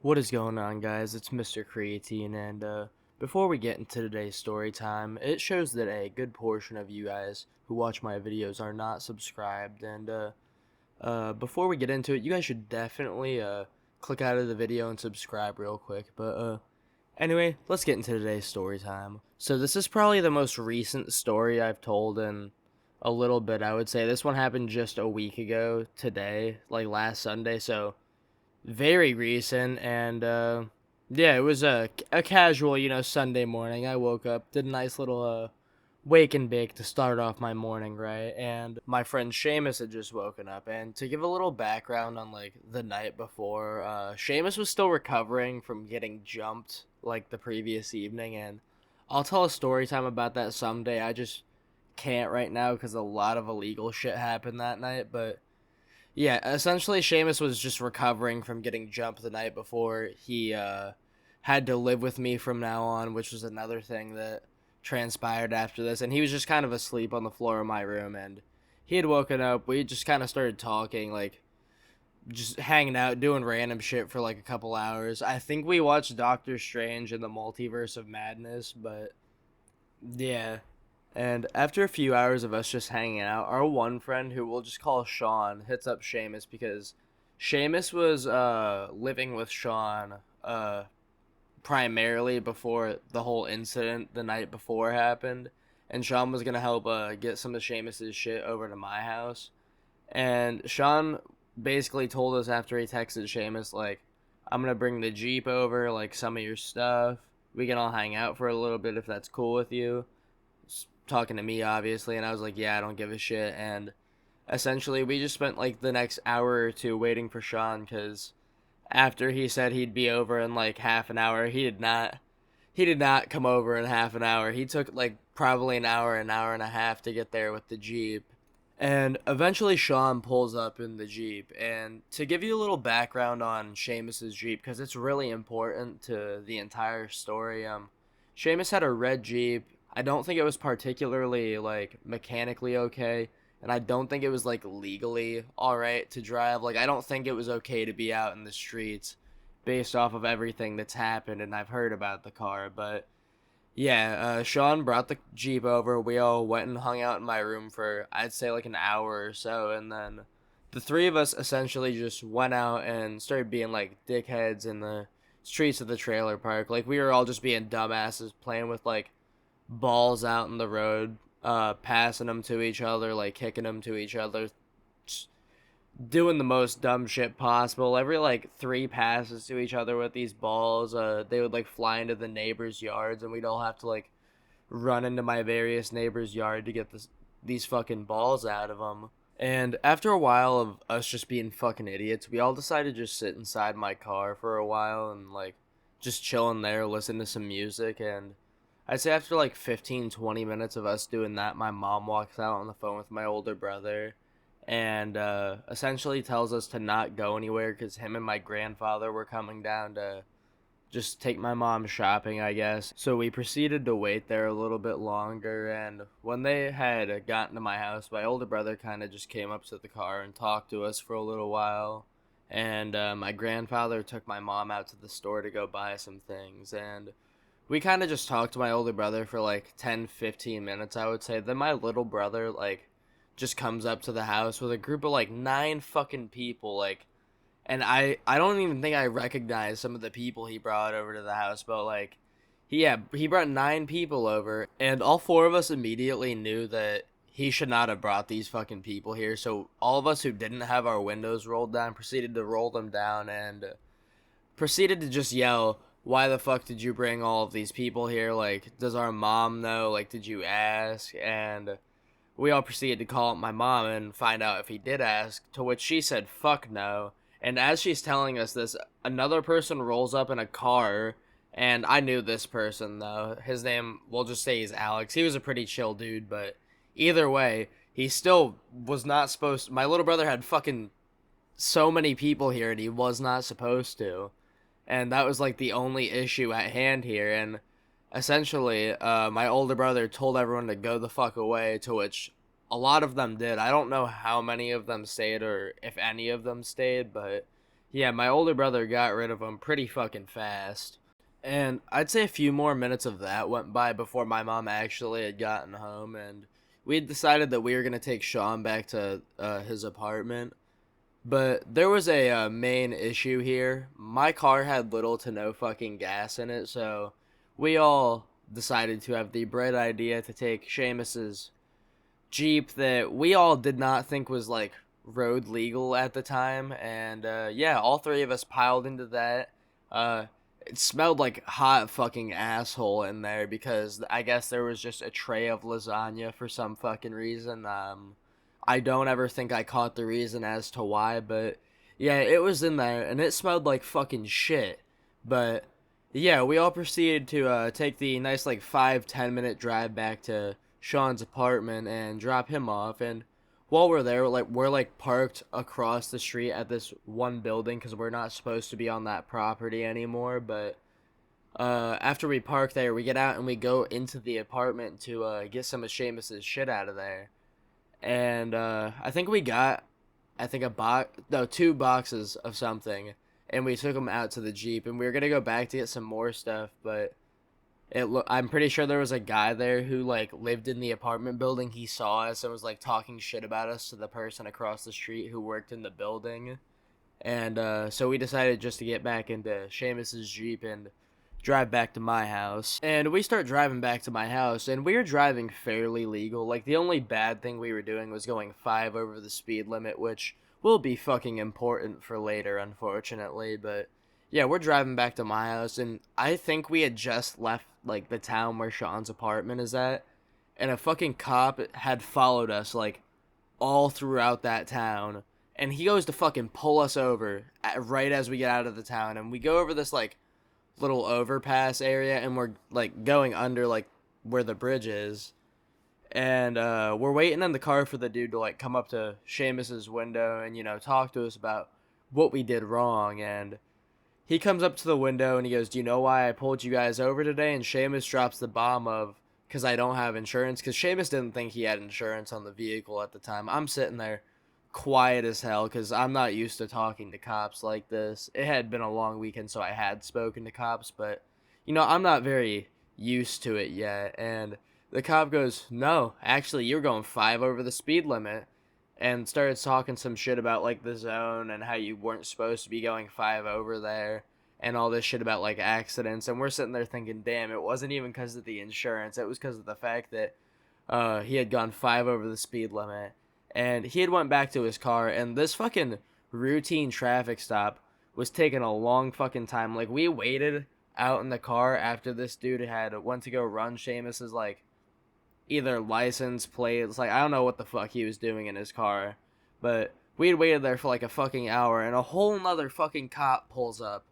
What is going on, guys? It's Mr. Creatine, and before we get into today's story time, it shows that a good portion of you guys who watch my videos are not subscribed. And before we get into it, you guys should definitely click out of the video and subscribe real quick. But anyway, let's get into today's story time. So this is probably the most recent story I've told in a little bit. I would say this one happened just a week ago today, like last Sunday. So very recent, and yeah, it was a casual, Sunday morning. I woke up, did a nice little wake and bake to start off my morning, right? And my friend Seamus had just woken up. And to give a little background on like the night before, Seamus was still recovering from getting jumped like the previous evening. And I'll tell a story time about that someday. I just can't right now because a lot of illegal shit happened that night. But yeah, essentially, Seamus was just recovering from getting jumped the night before. He had to live with me from now on, which was another thing that transpired after this. And he was just kind of asleep on the floor of my room, and he had woken up. We just kind of started talking, like just hanging out, doing random shit for like a couple hours. I think we watched Doctor Strange in the Multiverse of Madness, but yeah. And after a few hours of us just hanging out, our one friend, who we'll just call Sean, hits up Seamus because Seamus was living with Sean primarily before the whole incident the night before happened, and Sean was gonna help get some of Seamus's shit over to my house. And Sean basically told us after he texted Seamus like, "I'm gonna bring the Jeep over, like some of your stuff. We can all hang out for a little bit if that's cool with you." Talking to me obviously, and I was like, yeah, I don't give a shit. And essentially we just spent like the next hour or two waiting for Sean, because after he said he'd be over in like half an hour, he did not come over in half an hour. He took like probably an hour and a half to get there with the Jeep. And eventually Sean pulls up in the Jeep. And to give you a little background on Seamus's Jeep, because it's really important to the entire story, Seamus had a red Jeep. I don't think it was particularly like mechanically okay, and I don't think it was like legally all right to drive. Like I don't think it was okay to be out in the streets based off of everything that's happened and I've heard about the car. But yeah, Sean brought the Jeep over. We all went and hung out in my room for, I'd say, like an hour or so. And then the three of us essentially just went out and started being like dickheads in the streets of the trailer park. Like, we were all just being dumbasses, playing with like balls out in the road, passing them to each other, like kicking them to each other, doing the most dumb shit possible. Every like three passes to each other with these balls, they would like fly into the neighbors' yards, and we'd all have to like run into my various neighbors' yard to get these fucking balls out of them. And after a while of us just being fucking idiots, we all decided to just sit inside my car for a while and like just chilling there, listen to some music. And I'd say after like 15, 20 minutes of us doing that, my mom walks out on the phone with my older brother and essentially tells us to not go anywhere because him and my grandfather were coming down to just take my mom shopping, I guess. So we proceeded to wait there a little bit longer, and when they had gotten to my house, my older brother kind of just came up to the car and talked to us for a little while. And my grandfather took my mom out to the store to go buy some things, and we kind of just talked to my older brother for like 10, 15 minutes, I would say. Then my little brother, like, just comes up to the house with a group of like nine fucking people, like, and I don't even think I recognize some of the people he brought over to the house, but like he brought nine people over, and all four of us immediately knew that he should not have brought these fucking people here. So all of us who didn't have our windows rolled down proceeded to roll them down and proceeded to just yell, "Why the fuck did you bring all of these people here? Like, does our mom know? Like, did you ask?" And we all proceeded to call up my mom and find out if he did ask, to which she said, "Fuck no." And as she's telling us this, another person rolls up in a car, and I knew this person, though. His name, we'll just say he's Alex. He was a pretty chill dude, but either way, he still was not supposed to. My little brother had fucking so many people here, and he was not supposed to. And that was like the only issue at hand here. And essentially, my older brother told everyone to go the fuck away, to which a lot of them did. I don't know how many of them stayed or if any of them stayed, but Yeah, my older brother got rid of him pretty fucking fast. And I'd say a few more minutes of that went by before my mom actually had gotten home, and we had decided that we were going to take Sean back to his apartment. But there was a main issue here. My car had little to no fucking gas in it, so we all decided to have the bright idea to take Seamus's Jeep that we all did not think was like road legal at the time, and yeah, all three of us piled into that. Uh, it smelled like hot fucking asshole in there because I guess there was just a tray of lasagna for some fucking reason. I don't ever think I caught the reason as to why, but yeah, it was in there and it smelled like fucking shit. But yeah, we all proceeded to take the nice like 5-10 minute drive back to Sean's apartment and drop him off. And while we're there, we're like parked across the street at this one building because we're not supposed to be on that property anymore. But after we park there, we get out and we go into the apartment to get some of Seamus's shit out of there. And I think we got, I think a box, no, two boxes of something, and we took them out to the Jeep, and we were gonna go back to get some more stuff, but I'm pretty sure there was a guy there who like lived in the apartment building. He saw us and was like talking shit about us to the person across the street who worked in the building, and so we decided just to get back into Seamus's Jeep and drive back to my house. And we start driving back to my house, and we were driving fairly legal. Like, the only bad thing we were doing was going 5 over the speed limit, which will be fucking important for later, unfortunately. But yeah, we're driving back to my house, and I think we had just left, like, the town where Sean's apartment is at, and a fucking cop had followed us, like, all throughout that town. And he goes to fucking pull us over right as we get out of the town, and we go over this, like, little overpass area, and we're like going under like where the bridge is, and we're waiting in the car for the dude to like come up to Seamus's window and talk to us about what we did wrong. And he comes up to the window and he goes, "Do you know why I pulled you guys over today?" And Seamus drops the bomb of, "Because I don't have insurance." Because Seamus didn't think he had insurance on the vehicle at the time. I'm sitting there quiet as hell because I'm not used to talking to cops like this. It had been a long weekend, so I had spoken to cops, but I'm not very used to it yet. And the cop goes, "No, actually, you're going 5 over the speed limit," and started talking some shit about like the zone and how you weren't supposed to be going 5 over there. And all this shit about like accidents, and we're sitting there thinking, damn, it wasn't even because of the insurance. It was because of the fact that he had gone 5 over the speed limit, and he had went back to his car, and this fucking routine traffic stop was taking a long fucking time. Like, we waited out in the car after this dude had went to go run Seamus's like either license plates, like I don't know what the fuck he was doing in his car, but we had waited there for like a fucking hour, and a whole nother fucking cop pulls up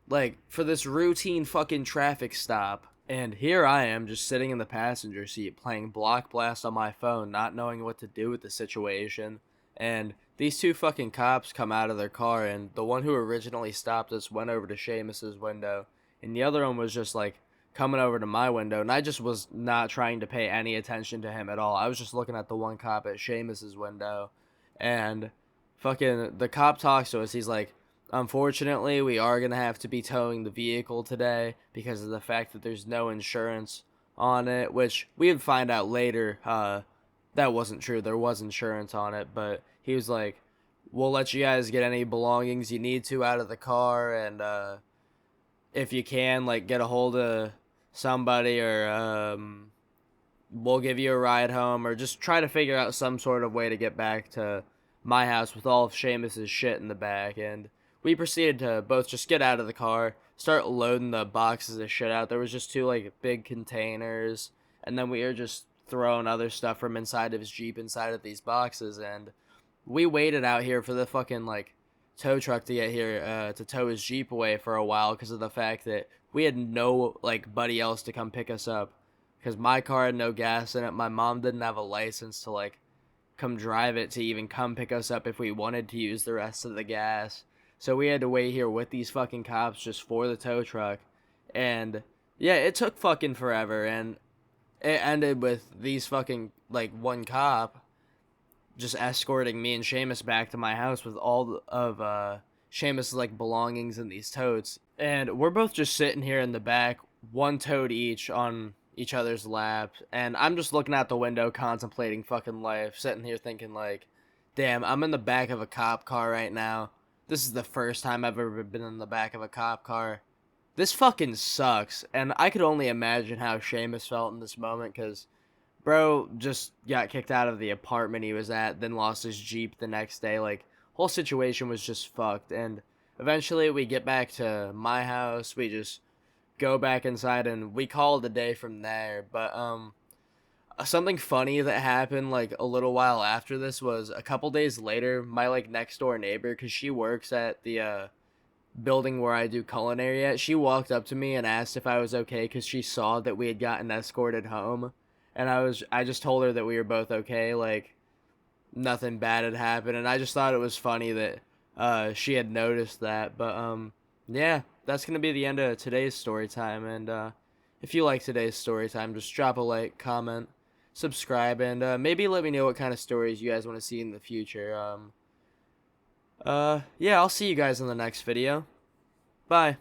like for this routine fucking traffic stop. And here I am just sitting in the passenger seat playing Block Blast on my phone, not knowing what to do with the situation. And these two fucking cops come out of their car, and the one who originally stopped us went over to Seamus's window, and the other one was just like coming over to my window, and I just was not trying to pay any attention to him at all. I was just looking at the one cop at Seamus's window, and fucking the cop talks to us. He's like, "Unfortunately, we are going to have to be towing the vehicle today because of the fact that there's no insurance on it," which we would find out later that wasn't true. There was insurance on it, but he was like, "We'll let you guys get any belongings you need to out of the car, and if you can, like, get a hold of somebody, or we'll give you a ride home, or just try to figure out some sort of way to get back to my house with all of Seamus's shit in the back." And we proceeded to both just get out of the car, start loading the boxes of shit out. There was just two like big containers, and then we were just throwing other stuff from inside of his Jeep inside of these boxes. And we waited out here for the fucking like tow truck to get here to tow his Jeep away for a while because of the fact that we had no like buddy else to come pick us up because my car had no gas in it. My mom didn't have a license to like come drive it to even come pick us up if we wanted to use the rest of the gas. So we had to wait here with these fucking cops just for the tow truck. And yeah, it took fucking forever, and it ended with these fucking like one cop just escorting me and Seamus back to my house with all of Seamus' like belongings in these totes, and we're both just sitting here in the back, one tote each on each other's lap, and I'm just looking out the window contemplating fucking life, sitting here thinking like, damn, I'm in the back of a cop car right now. This is the first time I've ever been in the back of a cop car. This fucking sucks, and I could only imagine how Seamus felt in this moment, because bro just got kicked out of the apartment he was at, then lost his Jeep the next day. Like, whole situation was just fucked. And eventually we get back to my house. We just go back inside and we call it a day from there. But something funny that happened like a little while after this was a couple days later, my like next door neighbor, cuz she works at the building where I do culinary at, she walked up to me and asked if I was okay cuz she saw that we had gotten escorted home. And I just told her that we were both okay, like nothing bad had happened, and I just thought it was funny that she had noticed that. But yeah, that's gonna be the end of today's story time. And if you like today's story time, just drop a like, comment, subscribe, and maybe let me know what kind of stories you guys want to see in the future. Yeah, I'll see you guys in the next video. Bye.